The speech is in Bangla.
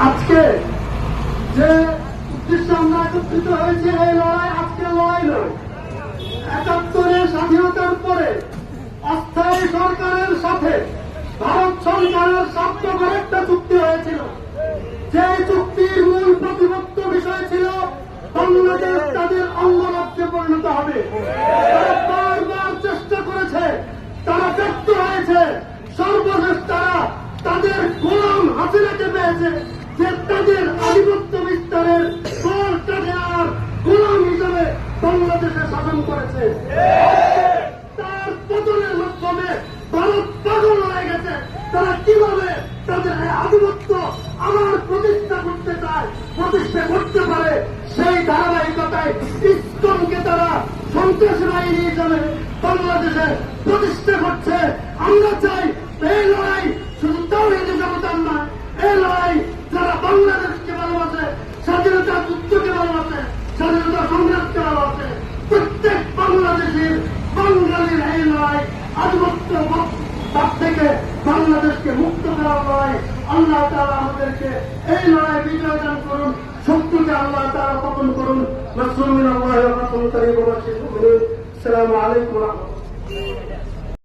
আজকে যে উদ্দেশ্যে আমরা একত্রিত হয়েছে এই লড়াই আজকে লড়াই নয়। ৭১-এর স্বাধীনতার পরে অস্থায়ী সরকারের সাথে ভারত সরকারের স্বার্থপর একটা চুক্তি হয়েছিল। যে চুক্তির মূল প্রতিবদ্ধ বিষয় ছিল বাংলাদেশ তাদের অঙ্গরাজ্যে পরিণত হবে। তারা বারবার চেষ্টা করেছে, তারা ব্যর্থ হয়েছে। সর্বশেষ তারা তাদের গোলাম হাসিনাকে পেয়েছে, যে তাদের আধিপত্য বিস্তারের গোল কাজে আর গোলাম হিসেবে বাংলাদেশে শাসন করেছে। তার পতনের মাধ্যমে ভারত পাগল হয়ে গেছে। তারা কিভাবে তাদের আধিপত্য আবার প্রতিষ্ঠা করতে চায়, প্রতিষ্ঠা করতে পারে, সেই ধারাবাহিকতায় ইসকনকে তারা সন্ত্রাসী বাহিনী হিসাবে বাংলাদেশে প্রতিষ্ঠা করছে। আমরা চাই এই লড়াই শুধু তাওহীদের জনতার নয়, এই লড়াই যারা বাংলাদেশকে ভালোবাসে, স্বাধীনতা যুদ্ধকে ভালোবাসে, স্বাধীনতা সংগ্রামকে ভালোবাসে, প্রত্যেক বাংলাদেশের বাঙালির এই লড়াই আধিপত্য তার থেকে বাংলাদেশকে মুক্ত করার লড়াই। আল্লাহ তাআলা আমাদেরকে এই লড়াই বিজয় দান করুন, শত্রুকে আল্লাহ তাআলা পতন করুন। আসসালামু আলাইকুম ওয়া রাহমাতুল্লাহি ওয়া বারাকাতুহু।